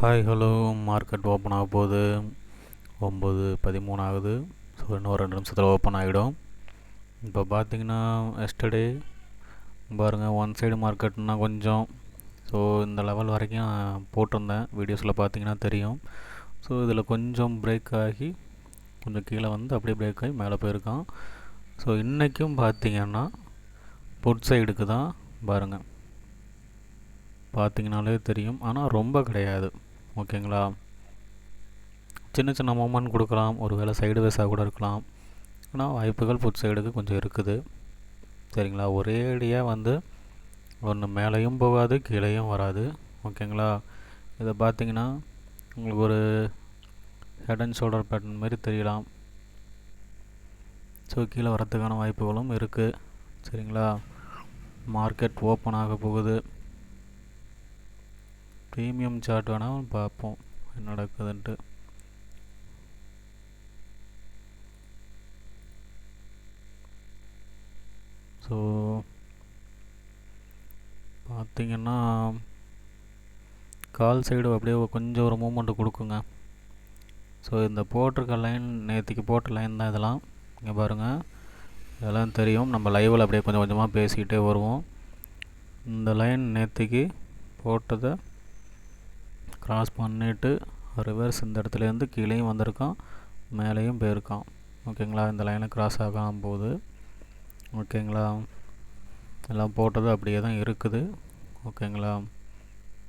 Hi hello. Market open ஆக போகுது. 9:13 ஆகுது. ஸோ இன்னும் 2 நிமிஷத்தில் ஓப்பன் ஆகிடும். இப்போ பார்த்தீங்கன்னா எஸ்டர்டே பாருங்கள், ஒன் சைடு மார்க்கெட்னா கொஞ்சம் ஸோ இந்த லெவல் வரைக்கும் போட்டிருந்தேன். வீடியோஸில் பார்த்தீங்கன்னா தெரியும். ஸோ இதில் கொஞ்சம் பிரேக் ஆகி கொஞ்சம் கீழே வந்து அப்படியே பிரேக் ஆகி மேலே போயிருக்கான். ஸோ இன்றைக்கும் பார்த்தீங்கன்னா புட் சைடுக்கு தான் பாருங்கள், பார்த்தீங்கனாலே தெரியும். ஆனால் ரொம்ப கிடையாது, ஓகேங்களா. சின்ன சின்ன மூமெண்ட் கொடுக்கலாம், ஒரு வேளை சைடு வேஸாக கூட இருக்கலாம். ஆனால் வாய்ப்புகள் புட் சைடுக்கு கொஞ்சம் இருக்குது, சரிங்களா. ஒரேடியாக வந்து ஒன்று மேலேயும் போகாது கீழேயும் வராது, ஓகேங்களா. இதை பார்த்தீங்கன்னா உங்களுக்கு ஒரு ஹெட் அண்ட் ஷோல்டர் பேட்டர்ன் மாதிரி தெரியலாம். ஸோ கீழே வரத்துக்கான வாய்ப்புகளும் இருக்குது, சரிங்களா. மார்க்கெட் ஓப்பன் ஆக போகுது. ப்ரீமியம் சார்ட் வேணால் பார்ப்போம் என்ன நடக்குதுன்ட்டு. ஸோ பார்த்திங்கன்னா கால் சைடு அப்படியே கொஞ்சம் ஒரு மூமெண்ட்டு கொடுக்குங்க. ஸோ இந்த போட்டிருக்க லைன் நேற்றுக்கு போட்ட லைன் தான் இதெல்லாம். இங்கே பாருங்கள், இதெல்லாம் தெரியும். நம்ம லைவில் அப்படியே கொஞ்சம் கொஞ்சமாக பேசிக்கிட்டே வருவோம். இந்த லைன் நேற்றுக்கு போட்டதை கிராஸ் பண்ணிவிட்டு ரிவர்ஸ் இந்த இடத்துலேருந்து கீழேயும் வந்திருக்கான், மேலேயும் போயிருக்கான், ஓகேங்களா. இந்த லைனை கிராஸ் ஆகாமல் போகுது, ஓகேங்களா. எல்லாம் போட்டது அப்படியே தான் இருக்குது, ஓகேங்களா.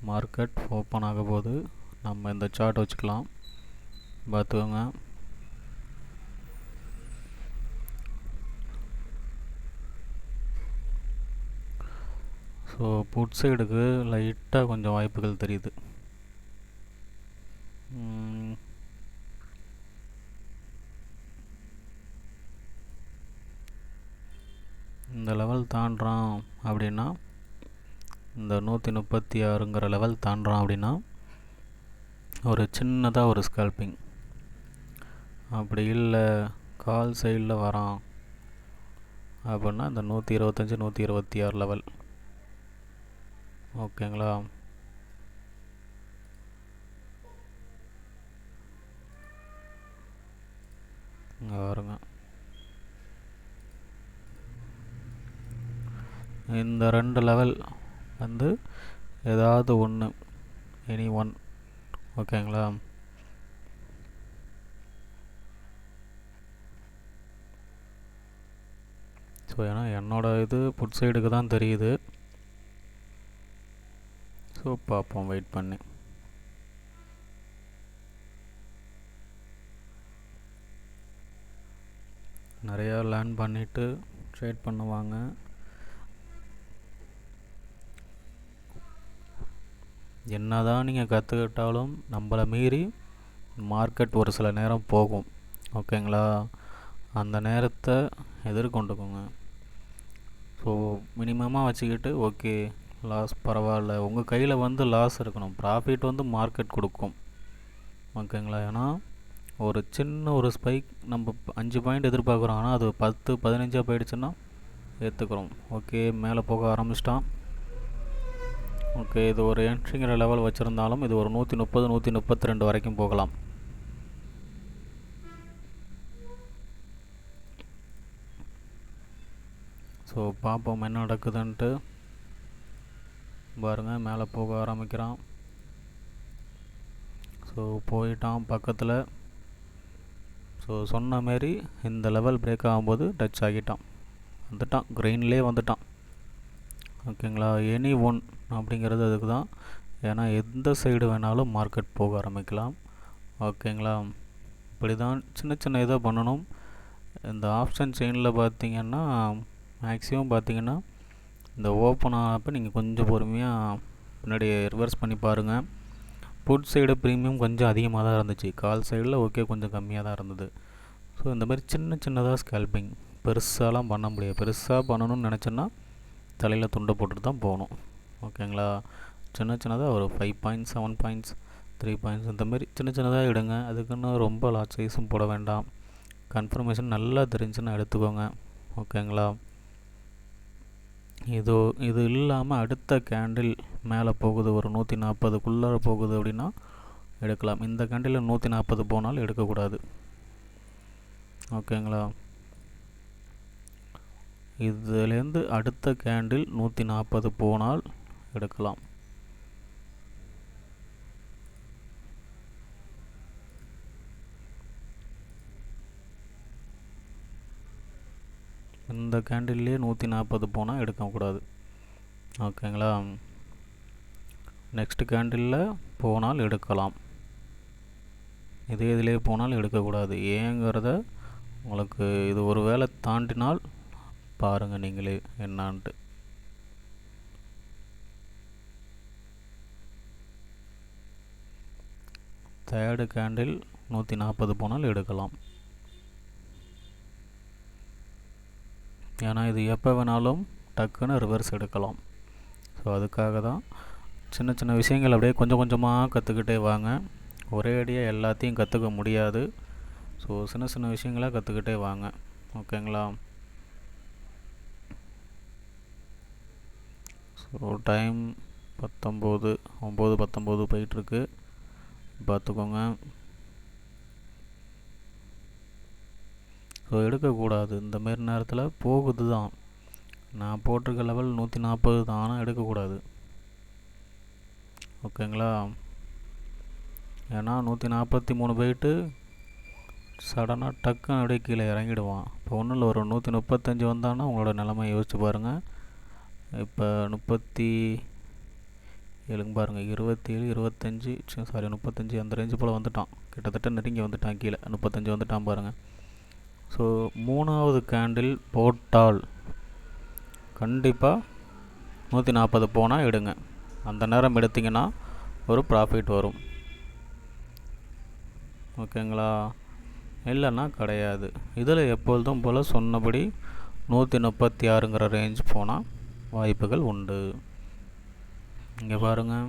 மார்க்கெட் ஓப்பன் ஆக போது நம்ம இந்த சார்ட் வச்சுக்கலாம், பார்த்துக்கோங்க. ஸோ புட் சைடுக்கு லைட்டாக கொஞ்சம் வாய்ப்புகள் தெரியுது. இந்த லெவல் தாண்டுறான் அப்படின்னா, இந்த 136ங்கிற லெவல் தாண்டுறான் அப்படின்னா ஒரு சின்னதாக ஒரு ஸ்கேல்பிங். அப்படி இல்லை கால் சைடில் வரான் அப்படின்னா இந்த 125 126 லெவல், ஓகேங்களா. இங்கே வருங்க, இந்த 2 லெவல் வந்து ஏதாவது ஒன்று, எனி ஒன், ஓகேங்களா. ஸோ ஏன்னா என்னோடய இது புட் சைடுக்கு தான் தெரியுது. ஸோ பார்ப்போம் வெயிட் பண்ணி. நிறையா லேர்ன் பண்ணிவிட்டு ட்ரேட் பண்ணுவாங்க. என்ன தான் நீங்கள் கற்றுக்கிட்டாலும் நம்மளை மீறி மார்க்கெட் ஒரு சில நேரம் போகும், ஓகேங்களா. அந்த நேரத்தை எதிர்கொண்டுக்கோங்க. ஸோ மினிமமாக வச்சுக்கிட்டு ஓகே லாஸ் பரவாயில்ல, உங்கள் கையில் வந்து லாஸ் இருக்கணும், ப்ராஃபிட் வந்து மார்க்கெட் கொடுக்கும், ஓகேங்களா. ஏன்னா ஒரு சின்ன ஒரு ஸ்பைக் நம்ம 5 பாயிண்ட் எதிர்பார்க்குறோம், ஆனால் அது 10-15 போயிடுச்சுன்னா ஏற்றுக்கிறோம். ஓகே மேலே போக ஆரம்பிச்சிட்டான், ஓகே. இது ஒரு என்ட்ரிங்கிற லெவல் வச்சுருந்தாலும் இது ஒரு 130 132 வரைக்கும் போகலாம். ஸோ பார்ப்போம் என்ன நடக்குதுன்ட்டு. பாருங்கள் மேலே போக ஆரம்பிக்கிறான். ஸோ போயிட்டான் பக்கத்தில். ஸோ சொன்ன மாரி இந்த லெவல் பிரேக் ஆகும்போது டச் ஆகிட்டான், வந்துட்டான், க்ரெயின்லேயே வந்துட்டான், ஓகேங்களா. எனி ஒன் அப்படிங்கிறது அதுக்கு தான். ஏன்னா எந்த சைடு வேணாலும் மார்க்கெட் போக ஆரம்பிக்கலாம், ஓகேங்களா. இப்படி தான் சின்ன சின்ன இதை பண்ணணும். இந்த ஆப்ஷன் செயினில் பார்த்திங்கன்னா மேக்ஸிமம் பார்த்திங்கன்னா இந்த ஓப்பன் ஆனப்போ நீங்கள் கொஞ்சம் பொறுமையாக பின்னாடி ரிவர்ஸ் பண்ணி பாருங்கள். புட் சைடு ப்ரீமியம் கொஞ்சம் அதிகமாக தான் இருந்துச்சு, கால் சைடில் ஓகே கொஞ்சம் கம்மியாக தான் இருந்தது. ஸோ இந்த மாதிரி சின்ன சின்னதாக ஸ்கேல்பிங், பெருசாலாம் பண்ண முடியாது. பெருசாக பண்ணணும்னு நினச்சோன்னா தலையில் துண்டை போட்டுட்டு தான் போகணும், ஓகேங்களா. சின்ன சின்னதாக ஒரு 5 பாயிண்ட்ஸ் 7 பாயிண்ட்ஸ் 3 பாயிண்ட்ஸ் இந்த மாதிரி சின்ன சின்னதாக எடுங்க. அதுக்குன்னு ரொம்ப லார்ஜ் சைஸும் போட வேண்டாம். கன்ஃபர்மேஷன் நல்லா தெரிஞ்சுன்னா எடுத்துக்கோங்க, ஓகேங்களா. இது இல்லாமல் அடுத்த கேண்டில் மேலே போகுது, ஒரு 140க்குள்ளே போகுது அப்படின்னா எடுக்கலாம். இந்த கேண்டில் 140 போனால் எடுக்கக்கூடாது. ஓகேங்களா? இதுலேருந்து அடுத்த கேண்டில் 140 போனால் எடுக்கலாம். இந்த கேண்டில்லே 140 போனால் எடுக்கக்கூடாது. ஓகேங்களா? நெக்ஸ்ட் கேண்டிலில் போனால் எடுக்கலாம். இதிலே போனால் எடுக்கக்கூடாது. ஏங்கிறத உங்களுக்கு இது ஒரு வேளை தாண்டினால் பாருங்கள் நீங்களே என்னான்ட்டு. தேர்டு கேண்டில் 140 போனால் எடுக்கலாம். ஏன்னா இது எப்போ வேணாலும் டக்குன்னு ரிவர்ஸ் எடுக்கலாம். ஸோ அதுக்காக தான் சின்ன சின்ன விஷயங்கள் அப்படியே கொஞ்சம் கொஞ்சமாக கற்றுக்கிட்டே வாங்க. ஒரே அடியாக எல்லாத்தையும் கற்றுக்க முடியாது. ஸோ சின்ன சின்ன விஷயங்களாக கற்றுக்கிட்டே வாங்க. ஓகேங்களா? ஸோ டைம் 9:19 போயிட்டுருக்கு, பார்த்துக்கோங்க. ஸோ எடுக்கக்கூடாது. இந்தமாரி நேரத்தில் போகுது தான். நான் போட்டிருக்க லெவல் 140 தான், ஆனால் எடுக்கக்கூடாது. ஓகேங்களா? ஏன்னா 143 போயிட்டு சடனாக டக்குன்னு அப்படியே கீழே இறங்கிடுவான். இப்போ ஒன்றும் இல்லை, ஒரு 135 வந்தான்னா உங்களோட நிலைமை யோசிச்சு பாருங்கள். இப்போ 37 பாருங்கள், 27, 25 35 அந்த ரேஞ்சு போல் வந்துட்டான். கிட்டத்தட்ட நெருங்கி வந்துட்டான், கீழே 35 வந்துட்டான் பாருங்கள். ஸோ மூணாவது கேண்டில் போட்டால் கண்டிப்பாக 140 போனால் எடுங்க. அந்த நேரம் எடுத்திங்கன்னா ஒரு ப்ராஃபிட் வரும். ஓகேங்களா? இல்லைன்னா கிடையாது. இதில் எப்பொழுதும் போல் சொன்னபடி 136ங்கிற ரேஞ்ச் போனால் வாய்ப்புகள் உண்டு. இங்கே பாருங்கள்,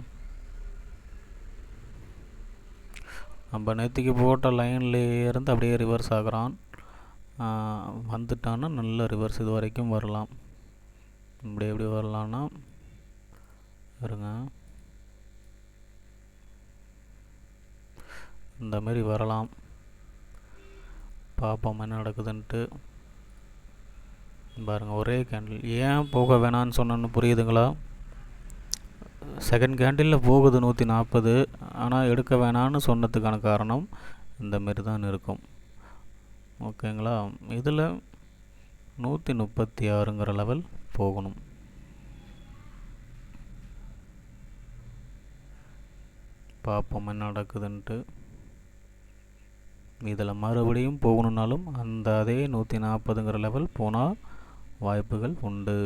நம்ம நேற்றுக்கு போட்ட லைன்லேயே இருந்து அப்படியே ரிவர்ஸ் ஆகிறான். வந்துட்டான்னா நல்ல ரிவர்ஸ் இது வரைக்கும் வரலாம். இப்படி எப்படி வரலான்னா பாருங்க, இந்த மாதிரி வரலாம். பார்ப்போம் என்ன நடக்குதுன்ட்டு. பாருங்கள், ஒரே கேண்டில். ஏன் போக வேணான்னு சொன்னேன்னு புரியுதுங்களா? செகண்ட் கேண்டிலில் போகுது 140, ஆனால் எடுக்க வேணான்னு சொன்னதுக்கான காரணம் இந்தமாரி தான் இருக்கும். ஓகேங்களா? இதில் 136ங்கிற லெவல் போகணும். பார்ப்போம் என்ன நடக்குதுன்ட்டு. இதில் மறுபடியும் போகணுன்னாலும் அந்த அதே 140ங்கிற லெவல் போனால் வாய்ப்புகள் உண்டு.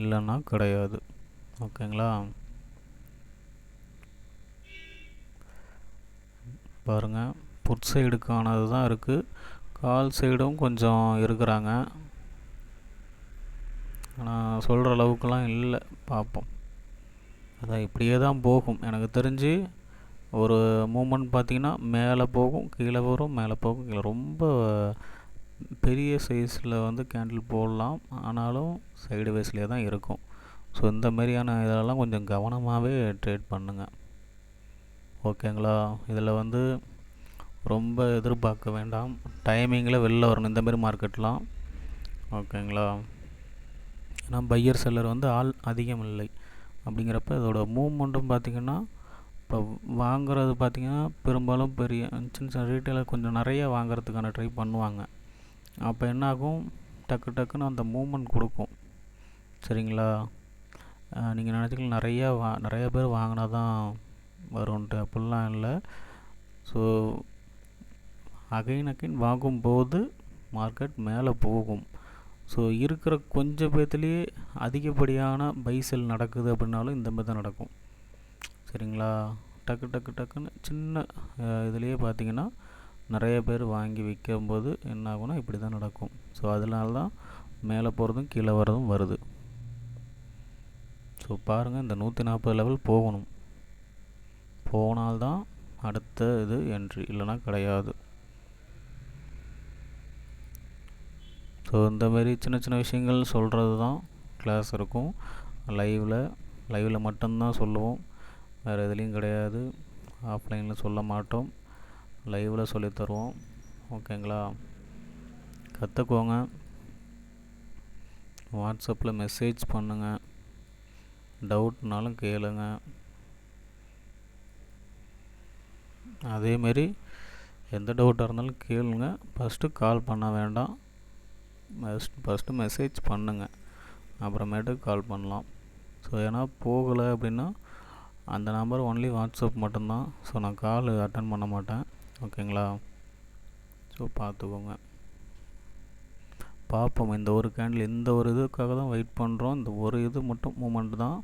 இல்லைன்னா கிடையாது. ஓகேங்களா? பாருங்கள், புட் சைடுக்கானது தான் இருக்குது. கால் சைடும் கொஞ்சம் இருக்கிறாங்க, ஆனால் சொல்கிற அளவுக்குலாம் இல்லை. பார்ப்போம். அதான் இப்படியே தான் போகும். எனக்கு தெரிஞ்சு ஒரு மூமெண்ட் பார்த்திங்கன்னா மேலே போகும், கீழே வரும், மேலே போகும், கீழே. ரொம்ப பெரிய சைஸில் வந்து கேண்டில் போடலாம், ஆனாலும் சைடு வேஸ்லேயே தான் இருக்கும். ஸோ இந்த மாதிரியான இதெல்லாம் கொஞ்சம் கவனமாகவே ட்ரேட் பண்ணுங்கள். ஓகேங்களா? இதில் வந்து ரொம்ப எதிர்பார்க்க வேண்டாம். டைமிங்கில் வெளில வரணும் இந்தமாரி மார்க்கெட்லாம். ஓகேங்களா? ஏன்னா பையர் செல்லர் வந்து ஆள் அதிகம் இல்லை. அப்படிங்கிறப்ப இதோட மூவ்மெண்ட்டும் பார்த்திங்கன்னா இப்போ வாங்குறது பார்த்திங்கன்னா பெரும்பாலும் பெரிய சின்ன சின்ன ரீட்டைலர் கொஞ்சம் நிறைய வாங்குறதுக்கான ட்ரை பண்ணுவாங்க. அப்போ என்னாகும், டக்கு டக்குன்னு அந்த மூவ்மெண்ட் கொடுக்கும். சரிங்களா? நீங்கள் நினச்சிக்கலாம் நிறைய பேர் வாங்கினா தான் வரும்ன்ட்டு. அப்படிலாம் இல்லை. ஸோ அகைன் வாங்கும்போது மார்க்கெட் மேலே போகும். ஸோ இருக்கிற கொஞ்சம் பேர்த்துலேயே அதிகப்படியான பை செல் நடக்குது அப்படின்னாலும் இந்த மாதிரி தான் நடக்கும். சரிங்களா? டக்குன்னு சின்ன இதுலேயே பார்த்திங்கன்னா நிறைய பேர் வாங்கி விற்கும்போது என்ன ஆகும்னா இப்படி தான் நடக்கும். ஸோ அதனால தான் மேலே போகிறதும் கீழே வர்றதும் வருது. ஸோ பாருங்கள், இந்த 140 லெவல் போகணும். போனால்தான் அடுத்த இது என்ட்ரி, இல்லைனா கிடையாது. ஸோ இந்தமாரி சின்ன சின்ன விஷயங்கள் சொல்கிறது தான் கிளாஸ் இருக்கும். லைவில் மட்டும்தான் சொல்லுவோம், வேறு எதுலேயும் கிடையாது. ஆஃப்லைனில் சொல்ல மாட்டோம், லைவில் சொல்லித்தருவோம். ஓகேங்களா? கற்றுக்கோங்க. வாட்ஸ்அப்பில் மெசேஜ் பண்ணுங்கள், டவுட்னாலும் கேளுங்க. அதேமாரி எந்த டவுட்டாக இருந்தாலும் கேளுங்க. ஃபஸ்ட்டு கால் பண்ண வேண்டாம், ஃபஸ்ட்டு மெசேஜ் பண்ணுங்கள், அப்புறமேட்டு கால் பண்ணலாம். ஸோ ஏன்னா போகலை அப்படின்னா அந்த நம்பர் ஒன்லி வாட்ஸ்அப் மட்டும்தான். ஸோ நான் கால் அட்டன் பண்ண மாட்டேன். ஓகேங்களா? ஸோ பார்த்துக்கோங்க. பார்ப்போம். இந்த ஒரு கேண்டில் இந்த ஒரு இதுக்காக தான் வெயிட் பண்ணுறோம். இந்த ஒரு இது மட்டும் மூமெண்ட் தான்.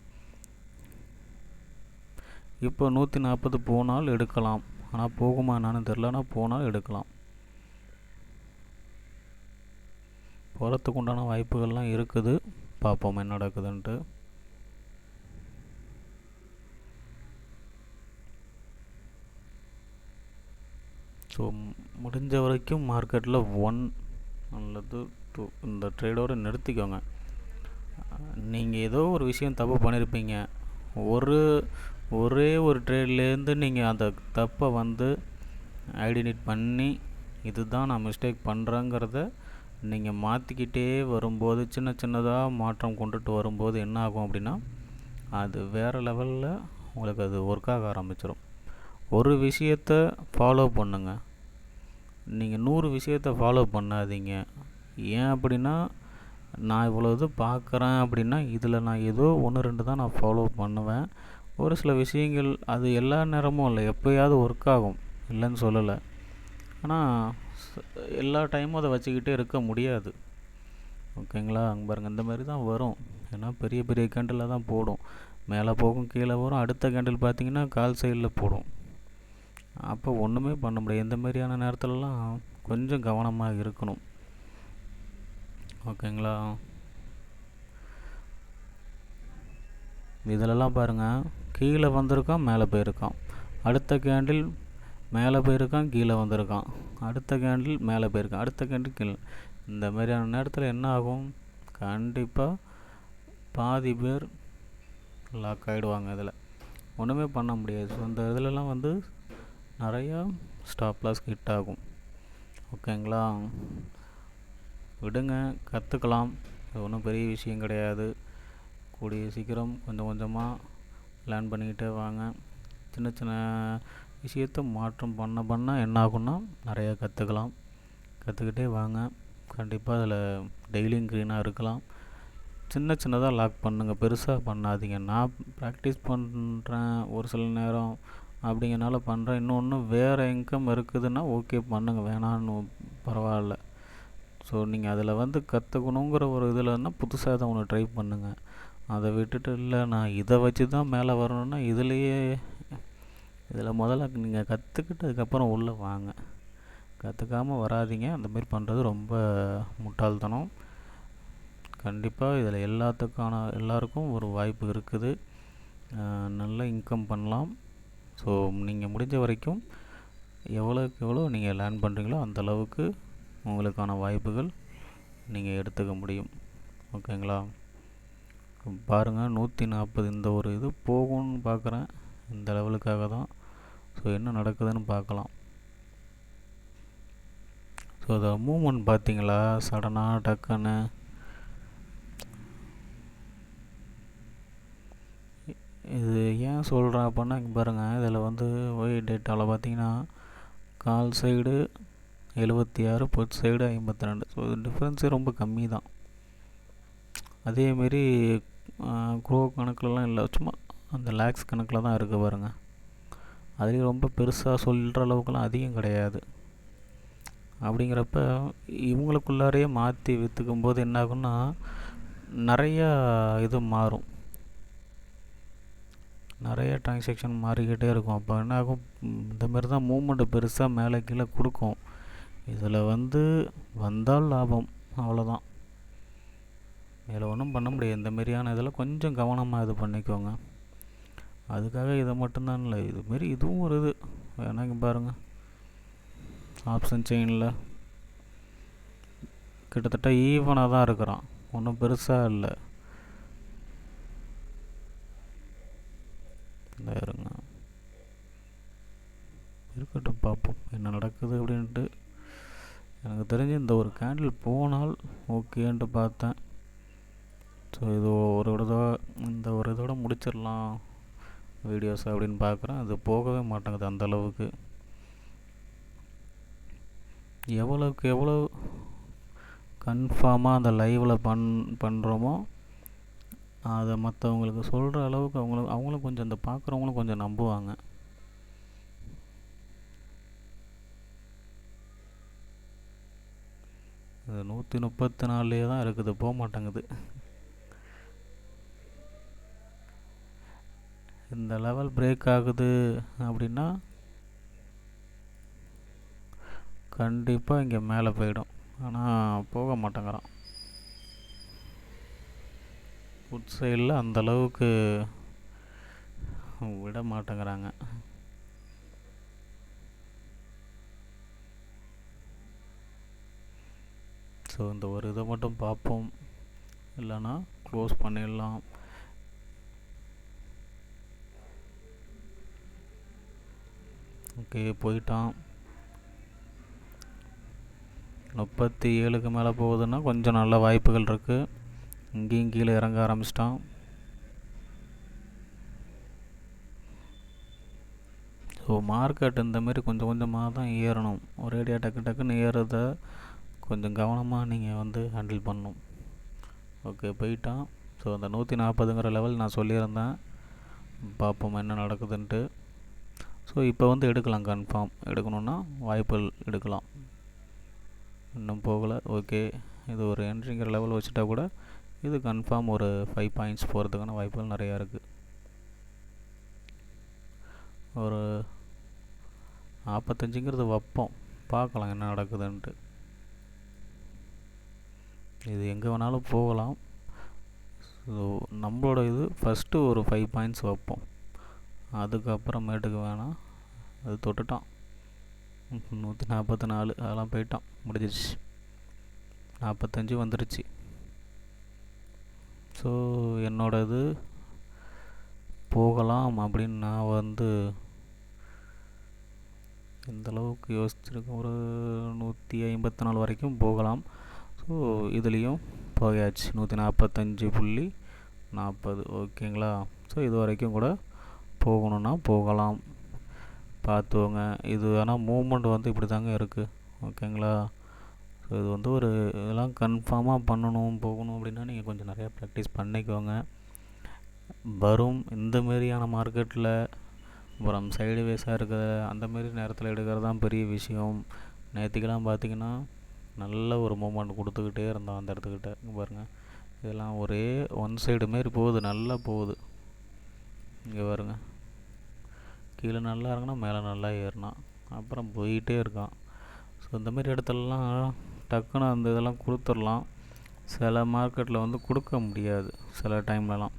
இப்போ 140 போனால் எடுக்கலாம், ஆனால் போகுமா என்னான்னு தெரில. ஆனால் போனால் எடுக்கலாம். போகிறதுக்கு உண்டான வாய்ப்புகள்லாம் இருக்குது. பார்ப்போம் என்ன நடக்குதுன்ட்டு. ஸோ முடிஞ்ச வரைக்கும் மார்க்கெட்டில் 1 அல்லது 2 இந்த ட்ரேடோடு நிறுத்திக்கோங்க. நீங்கள் ஏதோ ஒரு விஷயம் தப்பு பண்ணியிருப்பீங்க. ஒரே ஒரு ட்ரேட்லேருந்து நீங்கள் அந்த தப்பை ஐடென்டிட் பண்ணி இதுதான் நான் மிஸ்டேக் பண்ணுறேங்கிறத நீங்கள் மாற்றிக்கிட்டே வரும்போது, சின்ன சின்னதாக மாற்றம் கொண்டுட்டு வரும்போது என்ன ஆகும் அப்படின்னா, அது வேறு லெவலில் உங்களுக்கு அது ஒர்க் ஆக ஆரம்பிச்சிடும். ஒரு விஷயத்தை ஃபாலோ பண்ணுங்கள், நீங்கள் 100 விஷயத்தை ஃபாலோ பண்ணாதீங்க. ஏன் அப்படின்னா, நான் இவ்வளோ இது பார்க்குறேன் அப்படின்னா இதில் நான் ஏதோ 1-2 தான் நான் ஃபாலோ பண்ணுவேன். ஒரு சில விஷயங்கள் அது எல்லா நேரமும் இல்லை, எப்போயாவது ஒர்க் ஆகும், இல்லைன்னு சொல்லலை. ஆனால் எல்லா டைமும் அதை வச்சுக்கிட்டே இருக்க முடியாது. ஓகேங்களா? அங்கே பாருங்கள், இந்த மாதிரி தான் வரும். ஏன்னா பெரிய பெரிய கேண்டில் தான் போடும், மேலே போகும் கீழே வரும். அடுத்த கேண்டில் பார்த்திங்கன்னா கால் சைடில் போடும். அப்போ ஒன்றுமே பண்ண முடியாது. இந்த மாதிரியான நேரத்துலலாம் கொஞ்சம் கவனமாக இருக்கணும். ஓகேங்களா? இதிலெல்லாம் பாருங்கள், கீழே வந்திருக்கான், மேலே போயிருக்கான். அடுத்த கேண்டில் மேலே போயிருக்கான், கீழே வந்திருக்கான். அடுத்த கேண்டில் மேலே போயிருக்கான், அடுத்த கேண்டில் கீழே. இந்த மாதிரியான நேரத்தில் என்ன ஆகும்? கண்டிப்பாக பாதி பேர் லாக் ஆகிடுவாங்க. இதில் ஒன்றுமே பண்ண முடியாது. ஸோ இந்த இதிலலாம் நிறையா ஸ்டாப் லாஸ் ஹிட் ஆகும். ஓகேங்களா? விடுங்க, கற்றுக்கலாம். இது ஒன்றும் பெரிய விஷயம் கிடையாது. கூடிய சீக்கிரம் கொஞ்சம் கொஞ்சமாக லேர்ன் பண்ணிக்கிட்டே வாங்க. சின்ன சின்ன விஷயத்தை மாற்றம் பண்ண என்ன ஆகும்னா நிறையா கற்றுக்கிட்டே வாங்க. கண்டிப்பாக அதில் டெய்லியும் க்ரீனாக இருக்கலாம். சின்னதாக லாக் பண்ணுங்கள், பெருசாக பண்ணாதீங்க. நான் ப்ராக்டிஸ் பண்ணுறேன் ஒரு சில நேரம் அப்படிங்கிறனால பண்ணுறேன். இன்னொன்று வேறு இன்கம் இருக்குதுன்னா ஓகே பண்ணுங்கள், வேணான்னு பரவாயில்ல. ஸோ நீங்கள் அதில் கற்றுக்கணுங்கிற ஒரு இதில்னா புதுசாக தான் ஒன்று ட்ரை பண்ணுங்கள். அதை விட்டுட்டு இல்லை நான் இதை வச்சு தான் மேலே வரணுன்னா இதில் முதல்ல நீங்கள் கற்றுக்கிட்டு அதுக்கப்புறம் உள்ளே வாங்க. கற்றுக்காமல் வராதிங்க. அந்தமாரி பண்ணுறது ரொம்ப முட்டாள்தனம். கண்டிப்பாக இதில் எல்லாருக்கும் ஒரு வாய்ப்பு இருக்குது, நல்ல இன்கம் பண்ணலாம். ஸோ நீங்கள் முடிஞ்ச வரைக்கும் எவ்வளோக்கு எவ்வளோ நீங்கள் லேர்ன் பண்ணுறீங்களோ அந்தளவுக்கு உங்களுக்கான வாய்ப்புகள் நீங்கள் எடுத்துக்க முடியும். ஓகேங்களா? பாருங்கள், 140 இந்த ஒரு இது போகும்னு பார்க்குறேன், இந்த லெவலுக்காக தான். ஸோ என்ன நடக்குதுன்னு பார்க்கலாம். ஸோ அதை மூமெண்ட் பார்த்தீங்களா, சடனாக டக்குன்னு இது ஏன் சொல்கிறேன் அப்படின்னா, இங்கே பாருங்கள், இதில் ஒய் டேட்டாவில் பார்த்தீங்கன்னா call side 76, put side 52. So இது டிஃப்ரென்ஸே ரொம்ப கம்மி தான். அதேமாரி க்ரோ கணக்கிலலாம் இல்லை, சும்மா அந்த லேக்ஸ் கணக்கில் தான் இருக்குது பாருங்கள். அதுலேயும் ரொம்ப பெருசாக சொல்கிற அளவுக்குலாம் அதிகம் கிடையாது. அப்படிங்கிறப்ப இவங்களுக்குள்ளாரையே மாற்றி விற்றுக்கும் போது என்னாகும்னா நிறையா இது மாறும், நிறைய ட்ரான்சாக்ஷன் மாறிக்கிட்டே இருக்கும். அப்போ என்ன ஆகும், இந்தமாரி தான் மூமெண்ட்டு பெருசாக மேலே கீழே கொடுக்கும். இதில் வந்தால் லாபம், அவ்வளோதான். இதில் ஒன்றும் பண்ண முடியாது. இந்த மாதிரியான இதில் கொஞ்சம் கவனமாக இது பண்ணிக்கோங்க. அதுக்காக இதை மட்டும்தான் இல்லை, இதுமாரி இதுவும் ஒரு இது வேணாங்க. பாருங்கள், ஆப்ஷன் செயினில் கிட்டத்தட்ட ஈவனாக தான் இருக்கிறான், ஒன்றும் பெருசாக இல்லை. இருக்கட்டும், பார்ப்போம் என்ன நடக்குது அப்படின்ட்டு. எனக்கு தெரிஞ்சு இந்த ஒரு கேண்டில் போனால் ஓகேன்ட்டு பார்த்தேன். ஸோ இது இந்த ஒரு இதோட முடிச்சிடலாம் வீடியோஸ் அப்படின்னு பார்க்குறேன். அது போகவே மாட்டேங்குது அந்தளவுக்கு. எவ்வளோக்கு எவ்வளோ கன்ஃபார்மாக அந்த லைவில் பண்ணுறோமோ அதை மற்றவங்களுக்கு சொல்கிற அளவுக்கு அவங்களும் கொஞ்சம் இந்த பார்க்குறவங்களும் கொஞ்சம் நம்புவாங்க. இது 134 தான் இருக்குது, போக மாட்டேங்குது. இந்த லெவல் பிரேக் ஆகுது அப்படின்னா கண்டிப்பாக இங்கே மேலே போயிடும். ஆனால் போக மாட்டேங்கிறான். ஃபுட் சைடில் அந்தளவுக்கு விட மாட்டேங்கிறாங்க. ஸோ இந்த ஒரு இதை மட்டும் பார்ப்போம், இல்லைன்னா க்ளோஸ் பண்ணிடலாம். ஓகே, போயிட்டான். 37க்கு மேலே போகுதுன்னா கொஞ்சம் நல்ல வாய்ப்புகள் இருக்குது. இங்கேயும் கீழே இறங்க ஆரம்பிச்சிட்டான். ஸோ மார்க்கெட் இந்தமாரி கொஞ்சம் கொஞ்சமாக தான் ஏறணும். ஒரேடியாக டக்குன்னு ஏறுறத கொஞ்சம் கவனமாக நீங்கள் ஹேண்டில் பண்ணணும். ஓகே, போயிட்டான். ஸோ அந்த 140ங்கிற லெவல் நான் சொல்லியிருந்தேன், பார்ப்போம் என்ன நடக்குதுன்ட்டு. ஸோ இப்போ எடுக்கலாம், கன்ஃபார்ம் எடுக்கணுன்னா வாய்ப்புகள் எடுக்கலாம். இன்னும் போகலை. ஓகே, இது ஒரு என்ட்ரிங்கிற லெவல் வச்சுட்டா கூட இது கன்ஃபார்ம் ஒரு 5 பாயிண்ட்ஸ் போகிறதுக்கான வாய்ப்புகள் நிறையா இருக்குது. ஒரு 45ங்கிறது வைப்போம், பார்க்கலாம் என்ன நடக்குதுன்ட்டு. இது எங்கே வேணாலும் போகலாம். ஸோ நம்மளோட இது ஃபஸ்ட்டு ஒரு 5 பாயிண்ட்ஸ் வைப்போம், அதுக்கப்புறமேட்டுக்கு வேணாம். அது தொட்டுட்டான் 144, அதெல்லாம் போயிட்டான், முடிஞ்சிருச்சு. 45 வந்துருச்சு. ஸோ என்னோட இது போகலாம் அப்படின்னு நான் இந்தளவுக்கு யோசிச்சிருக்கேன். ஒரு 154 வரைக்கும் போகலாம். ஸோ இதுலேயும் போயாச்சு 145.40. ஓகேங்களா? ஸோ இது வரைக்கும் கூட போகணுன்னா போகலாம், பார்த்துவோங்க. இது ஆனால் மூமெண்ட் இப்படி தாங்க இருக்குது. ஓகேங்களா? ஸோ இது ஒரு இதெல்லாம் கன்ஃபார்மாக போகணும் அப்படின்னா நீங்கள் கொஞ்சம் நிறையா ப்ராக்டிஸ் பண்ணிக்கோங்க. வரும் இந்த மாரியான மார்க்கெட்டில் அப்புறம் சைடு வேஸாக இருக்கிற அந்தமாரி நேரத்தில் எடுக்கிறது தான் பெரிய விஷயம். நேற்றுக்கெல்லாம் பார்த்திங்கன்னா நல்ல ஒரு மூமெண்ட் கொடுத்துக்கிட்டே இருந்தோம் அந்த இடத்துக்கிட்ட. பாருங்கள், இதெல்லாம் ஒரே ஒன் சைடு மாரி போகுது, நல்லா போகுது. இங்கே பாருங்கள், கீழே நல்லா இறங்கினா மேலே நல்லா ஏறினான், அப்புறம் போயிட்டே இருக்கான். ஸோ இந்தமாரி இடத்துலலாம் டக்குன்னு அந்த இதெல்லாம் கொடுத்துடலாம். சில மார்க்கெட்டில் கொடுக்க முடியாது சில டைம்லலாம்.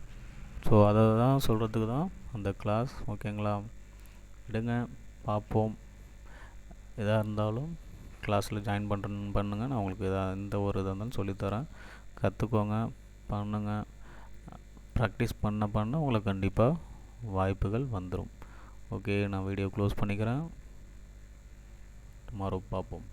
ஸோ அதை தான் சொல்கிறதுக்கு தான் அந்த கிளாஸ். ஓகேங்களா? எடுங்க, பார்ப்போம். எதாக இருந்தாலும் கிளாஸில் ஜாயின் பண்ணுங்கள். நான் உங்களுக்கு எந்த ஒரு இதாக இருந்தாலும் சொல்லித்தரேன். கற்றுக்கோங்க, பண்ணுங்கள். ப்ராக்டிஸ் பண்ண உங்களுக்கு கண்டிப்பாக வாய்ப்புகள் வந்துடும். ஓகே, நான் வீடியோ க்ளோஸ் பண்ணிக்கிறேன். டுமாரோ பார்ப்போம்.